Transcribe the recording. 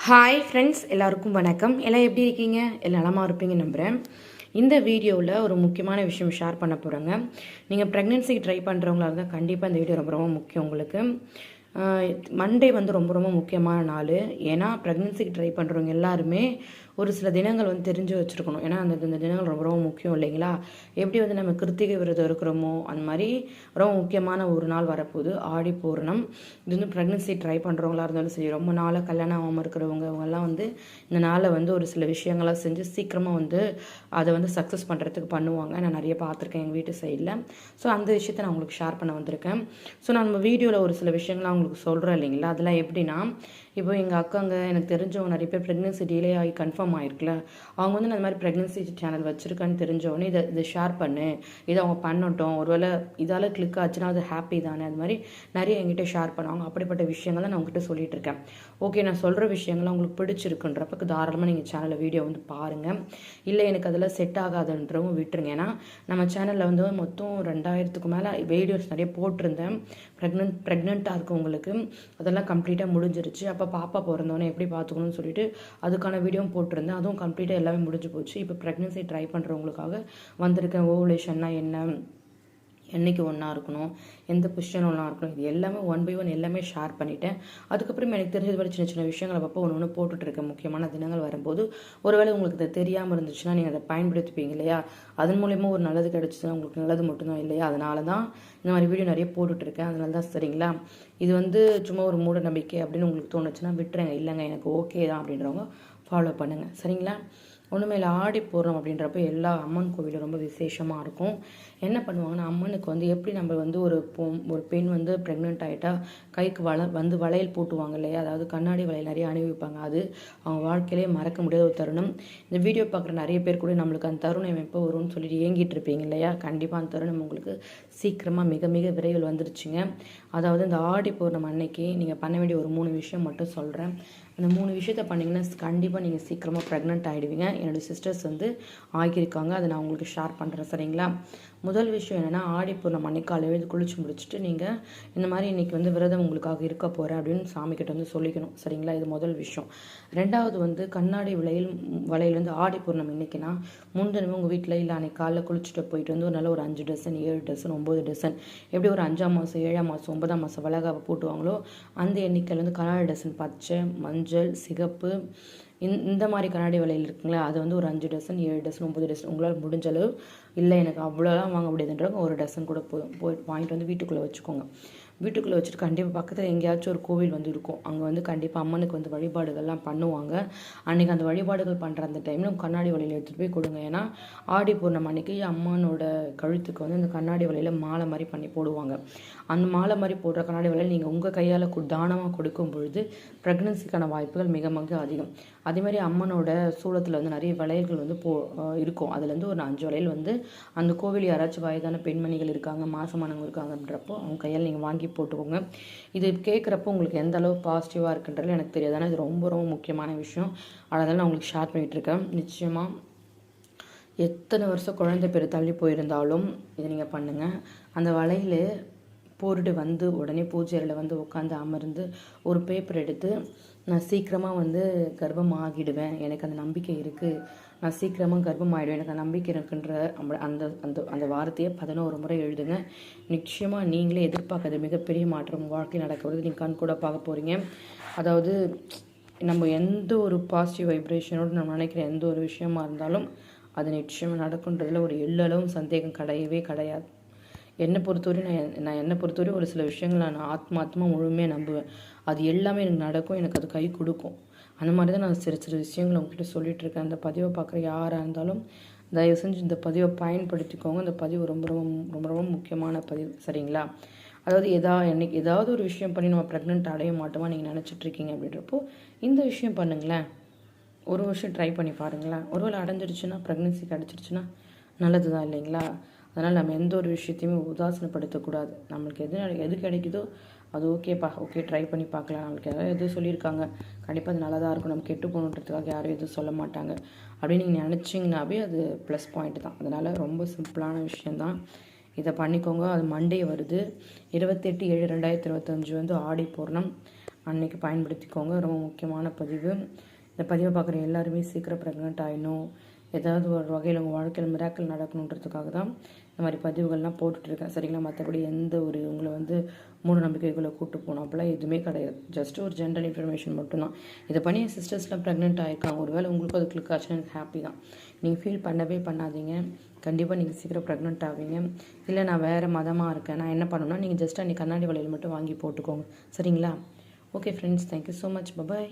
Hi friends, எல்லாருக்கும் வணக்கம். எல்லாம் எப்படி இருக்கீங்க? எல்லாம் நலமாக இருப்பீங்க நம்புகிறேன். இந்த வீடியோவில் ஒரு முக்கியமான விஷயம் ஷேர் பண்ண போகிறேங்க. நீங்கள் ப்ரெக்னென்சிக்கு ட்ரை பண்ணுறவங்களா இருந்தால் கண்டிப்பாக இந்த வீடியோ ரொம்ப ரொம்ப முக்கியம் உங்களுக்கு. மண்டே வந்து ரொம்ப ரொம்ப முக்கியமான நாள். ஏன்னா ப்ரெக்னென்சிக்கு ட்ரை பண்ணுறவங்க எல்லாருமே ஒரு சில தினங்கள் வந்து தெரிஞ்சு வச்சுருக்கணும். ஏன்னா அந்த தினங்கள் ரொம்ப ரொம்ப முக்கியம் இல்லைங்களா? எப்படி வந்து நம்ம கிருத்திகை விரதம் இருக்கிறோமோ அந்த மாதிரி ரொம்ப முக்கியமான ஒரு நாள் வரப்போகுது, ஆடி பூரணம். இது வந்து ப்ரெக்னென்சி ட்ரை பண்ணுறவங்களா இருந்தாலும் சரி, ரொம்ப நாளாக கல்யாணம் ஆகாமல் இருக்கிறவங்க அவங்கெல்லாம் வந்து இந்த நாளை வந்து ஒரு சில விஷயங்களாக செஞ்சு சீக்கிரமாக வந்து அதை வந்து சக்ஸஸ் பண்ணுறதுக்கு பண்ணுவாங்க. நான் நிறைய பார்த்துருக்கேன் எங்கள் வீட்டு சைடில். ஸோ அந்த விஷயத்தை நான் உங்களுக்கு ஷேர் பண்ண வந்திருக்கேன். ஸோ நான் நம்ம வீடியோவில் ஒரு சில விஷயங்கள்லாம் உங்களுக்கு சொல்கிறேன் இல்லைங்களா? அதெல்லாம் எப்படின்னா, இப்போ எங்கள் அக்காங்க எனக்கு தெரிஞ்சவங்க நிறைய பேர் ப்ரெக்னென்சி டிலே ஆகி கன்ஃபார்ம் ஆகிருக்குல்ல, அவங்க வந்து அந்த மாதிரி ப்ரெக்னென்சி சேனல் வச்சுருக்கான்னு தெரிஞ்சவொடனே இதை ஷேர் பண்ணு, இதை அவங்க பண்ணட்டும், ஒருவேளை இதால் கிளிக் ஆச்சுன்னா அது ஹாப்பி தானே, அது மாதிரி நிறைய என்கிட்ட ஷேர் பண்ணுவாங்க. அப்படிப்பட்ட விஷயங்கள் தான் நான் உங்ககிட்ட சொல்லிட்டு இருக்கேன். ஓகே, நான் சொல்கிற விஷயங்கள்லாம் உங்களுக்கு பிடிச்சிருக்குன்றப்ப தாராளமாக நீங்கள் சேனலில் வீடியோ வந்து பாருங்கள். இல்லை எனக்கு அதெல்லாம் செட் ஆகாதுன்றவங்க விட்டுருங்க. ஏன்னா நம்ம சேனலில் வந்து மொத்தம் 2000க்கு மேலே வீடியோஸ் நிறைய போட்டிருந்தேன். ப்ரெக்னெண்ட்டாக இருக்கவங்களுக்கு அதெல்லாம் கம்ப்ளீட்டாக முடிஞ்சிருச்சு. அப்போ பாப்பா பிறந்தோன்னே எப்படி பார்த்துக்கணும்னு சொல்லிட்டு அதுக்கான வீடியோவும் போட்டிருந்தேன். அதுவும் கம்ப்ளீட்டாக எல்லாமே முடிஞ்சு போச்சு. இப்போ ப்ரெக்னென்சி ட்ரை பண்ணுறவங்களுக்காக வந்திருக்கேன். ஓவுலேஷன்னா என்ன, என்றைக்கு ஒன்றா இருக்கணும், எந்த பொசிஷன் ஒன்றா இருக்கணும், இது எல்லாமே 1 by 1 எல்லாமே ஷேர் பண்ணிட்டேன். அதுக்கப்புறம் எனக்கு தெரிஞ்சது வரை சின்ன சின்ன விஷயங்கள் அப்பப்போ ஒன்று ஒன்று போட்டுட்ருக்கேன். முக்கியமான தினங்கள் வரும்போது ஒருவேளை உங்களுக்கு இது தெரியாமல் இருந்துச்சுன்னா நீங்கள் அதை பயன்படுத்திப்பீங்க இல்லையா? அதன் மூலயமா ஒரு நல்லது கிடச்சிச்சுன்னா உங்களுக்கு நல்லது மட்டும்தான் இல்லையா? அதனால தான் இந்த மாதிரி வீடியோ நிறைய போட்டுட்ருக்கேன். அதனால தான் சரிங்களா. இது வந்து சும்மா ஒரு மூட நம்பிக்கை அப்படின்னு உங்களுக்கு தோணுச்சுன்னா விட்டுருங்க. இல்லைங்க எனக்கு ஓகே தான் அப்படின்றவங்க ஃபாலோ பண்ணுங்கள், சரிங்களா? ஒன்றுமேல ஆடி பூரணம் அப்படின்றப்ப எல்லா அம்மன் கோவிலும் ரொம்ப விசேஷமாக இருக்கும். என்ன பண்ணுவாங்கன்னா, அம்மனுக்கு வந்து எப்படி நம்ம வந்து ஒரு பெண் வந்து ப்ரெக்னென்ட் ஆகிட்டா கைக்கு வளையல் போட்டுவாங்க இல்லையா? அதாவது கண்ணாடி வளையல் நிறைய அணிவிப்பாங்க. அது அவங்க வாழ்க்கையிலே மறக்க முடியாத ஒரு தருணம். இந்த வீடியோ பார்க்குற நிறைய பேர் கூட நம்மளுக்கு அந்த தருணம் எப்போ வரும்னு சொல்லிட்டு ஏங்கிட்டு இருப்பீங்க இல்லையா? கண்டிப்பாக அந்த தருணம் உங்களுக்கு சீக்கிரமாக மிக மிக விரைவில் வந்துருச்சுங்க. அதாவது இந்த ஆடி பூரணம் அன்னைக்கு நீங்கள் பண்ண வேண்டிய ஒரு 3 விஷயம் மட்டும் சொல்கிறேன். அந்த 3 விஷயத்த பண்ணிங்கன்னா கண்டிப்பாக நீங்கள் சீக்கிரமாக ப்ரெக்னென்ட் ஆகிடுவீங்க. என்னுடைய சிஸ்டர்ஸ் வந்து ஆகியிருக்காங்க. அதை நான் உங்களுக்கு ஷேர் பண்ணுறேன், சரிங்களா? முதல் விஷயம் என்னென்னா, ஆடிப்பூர்ணம் அன்னைக்கு காலையில் குளிச்சு முடிச்சுட்டு நீங்கள் இந்த மாதிரி இன்றைக்கி வந்து விரதம் உங்களுக்காக இருக்க போகிறேன் அப்படின்னு சாமிக்கிட்ட வந்து சொல்லிக்கணும், சரிங்களா? இது முதல் விஷயம். ரெண்டாவது வந்து கண்ணாடி வளையல் வந்து ஆடிப்பூர்ணம் இன்றைக்கினா முன்தினமே உங்கள் வீட்டில் இல்லை அன்றைக்கி காலைல குளிச்சுட்டு போயிட்டு வந்து ஒரு நல்ல ஒரு 5 டசன் 7 டசன் 9 டசன் எப்படி ஒரு 5ஆம் மாதம் 7ஆம் மாதம் 9ஆம் மாதம் வளகாவை போட்டுவாங்களோ அந்த எண்ணிக்கையில் வந்து கண்ணாடி டசன் பச்சை, மஞ்சள், சிகப்பு இந்த மாதிரி கண்ணாடி வளையல் இருக்குங்களா, அது வந்து ஒரு 5 டசன் 7 டசன் 9 டசன் உங்களால் முடிஞ்ச அளவு, இல்லை எனக்கு அவ்வளோலாம் வாங்க முடியாதுன்றவங்க ஒரு டசன் கூட போய் வாங்கிட்டு வந்து வீட்டுக்குள்ளே வச்சுக்கோங்க. வீட்டுக்குள்ளே வச்சுட்டு கண்டிப்பாக பக்கத்தில் எங்கேயாச்சும் ஒரு கோவில் வந்து இருக்கும். அங்கே வந்து கண்டிப்பாக அம்மனுக்கு வந்து வழிபாடுகள்லாம் பண்ணுவாங்க. அன்றைக்கி அந்த வழிபாடுகள் பண்ணுற அந்த டைமில் கண்ணாடி வளையல் எடுத்துகிட்டு போய் கொடுங்க. ஏன்னா ஆடி பூர்ணம் அன்றைக்கி அம்மனோட கழுத்துக்கு வந்து அந்த கண்ணாடி வளையல் மாலை மாதிரி பண்ணி போடுவாங்க. அந்த மாலை மாதிரி போடுற கண்ணாடி வளையல் நீங்கள் உங்கள் கையால் தானமாக கொடுக்கும் பொழுது ப்ரெக்னன்சிக்கான வாய்ப்புகள் மிக மிக அதிகம். அதேமாதிரி அம்மனோட சூளத்தில் வந்து நிறைய வளையல்கள் வந்து இருக்கும். அதுலேருந்து ஒரு 5 வளையல் வந்து அந்த கோவில் யாராச்சும் வயதான பெண்மணிகள் இருக்காங்க, மாசமானவங்க இருக்காங்கன்றப்போ அவங்க கையால் நீங்கள் வாங்கி போட்டுக்கோங்க. இது கேட்குறப்போ உங்களுக்கு எந்த அளவு பாசிட்டிவாக இருக்குன்றது எனக்கு தெரியாது. ஆனால் இது ரொம்ப ரொம்ப முக்கியமான விஷயம். அதனால நான் உங்களுக்கு ஷேர் பண்ணிகிட்ருக்கேன். நிச்சயமாக எத்தனை வருஷம் குழந்தை பேர் தள்ளி போயிருந்தாலும் இதை நீங்கள் பண்ணுங்கள். அந்த வளையல் போட்டுட்டு வந்து உடனே பூஜை அறையில் வந்து உட்காந்து அமர்ந்து ஒரு பேப்பர் எடுத்து, நான் சீக்கிரமாக வந்து கர்ப்பம் ஆகிடுவேன், எனக்கு அந்த நம்பிக்கை இருக்குது, நான் சீக்கிரமாக கர்ப்பம் ஆகிடுவேன், எனக்கு அந்த நம்பிக்கை இருக்குன்ற அந்த அந்த அந்த வார்த்தையை 11 முறை எழுதுங்க. நிச்சயமாக நீங்களே எதிர்பார்க்காத மிகப்பெரிய மாற்றம் வாழ்க்கையில் நடக்கிறது நீங்கள் கண் கூட பார்க்க போகிறீங்க. அதாவது நம்ம எந்த ஒரு பாசிட்டிவ் வைப்ரேஷனோடு நம்ம நினைக்கிற எந்த ஒரு விஷயமா இருந்தாலும் அது நிச்சயமாக நடக்குன்றதுல ஒரு எள்ளளவும் சந்தேகம் கிடையவே கிடையாது. என்னை பொறுத்தவரை என்னை பொறுத்தவரை ஒரு சில விஷயங்கள் நான் ஆத்மார்த்தமாக முழுமையாக நம்புவேன். அது எல்லாமே எனக்கு நடக்கும், எனக்கு அது கை கொடுக்கும். அந்த மாதிரி தான் நான் சிறு சிறு விஷயங்கள் உங்ககிட்ட சொல்லிகிட்ருக்கேன். அந்த பதிவை பார்க்குற யாராக இருந்தாலும் தயவு செஞ்சு இந்த பதிவை பயன்படுத்திக்கோங்க. இந்த பதிவு ரொம்ப ரொம்ப ரொம்ப ரொம்ப முக்கியமான பதிவு, சரிங்களா? அதாவது என்னைக்கு ஏதாவது ஒரு விஷயம் பண்ணி நம்ம ப்ரெக்னென்ட் அடைய மாட்டோமா நீங்கள் நினச்சிட்ருக்கீங்க அப்படின்றப்போ இந்த விஷயம் பண்ணுங்களேன். ஒரு வருஷம் ட்ரை பண்ணி பாருங்களேன். ஒருவேளை அடைஞ்சிடுச்சுன்னா, ப்ரெக்னென்சி கிடச்சிருச்சுன்னா நல்லது தான் இல்லைங்களா? அதனால் நம்ம எந்த ஒரு விஷயத்தையுமே உதாசீனப்படுத்தக்கூடாது. நம்மளுக்கு எது கிடைக்குதோ அது ஓகேப்பா, ஓகே ட்ரை பண்ணி பார்க்கலாம். நம்மளுக்கு யாராவது எதுவும் சொல்லியிருக்காங்க, கண்டிப்பாக அது நல்லா தான் இருக்கும், நம்ம கெட்டு போகணுன்றதுக்காக யாரும் எதுவும் சொல்ல மாட்டாங்க அப்படின்னு நீங்கள் நினச்சிங்கனாவே அது ப்ளஸ் பாயிண்ட் தான். அதனால் ரொம்ப சிம்பிளான விஷயந்தான். இதை பண்ணிக்கோங்க. அது மண்டே வருது, 28/7/2025 வந்து ஆடி பூர்ணம். அன்னைக்கு பயன்படுத்திக்கோங்க. ரொம்ப முக்கியமான பதிவு. இந்த பதிவை பார்க்குற எல்லாருமே சீக்கிரம் ப்ரெக்னென்ட் ஆகிடணும், ஏதாவது ஒரு வகையில் உங்கள் வாழ்க்கையில் மிராக்கள் நடக்கணுன்றதுக்காக தான் இந்த மாதிரி பதிவுகள்லாம் போட்டுட்ருக்கேன். சரிங்களா? மற்றபடி எந்த ஒரு உங்களை வந்து மூட நம்பிக்கைகளை கூட்டு போகணும் அப்போலாம் எதுவுமே கிடையாது. ஜஸ்ட் ஒரு ஜென்ரல் இன்ஃபர்மேஷன் மட்டும்தான். இதை பண்ணி என் சிஸ்டர்ஸ்லாம் ப்ரெக்னென்ட் ஆகிருக்காங்க. ஒரு வேளை உங்களுக்கும் அது கிளிக் ஆச்சுன்னா எனக்கு ஹாப்பி தான். நீங்கள் ஃபீல் பண்ணவே பண்ணாதீங்க. கண்டிப்பாக நீங்கள் சீக்கிரம் ப்ரெக்னென்ட் ஆவீங்க. இல்லை நான் வேறு மதமாக இருக்கேன், நான் என்ன பண்ணணும்னா நீங்கள் ஜஸ்ட் அன்றைக்கி கண்ணாடி வளையல் மட்டும் வாங்கி போட்டுக்கோங்க. சரிங்களா? Okay friends, thank you so much. Bye bye.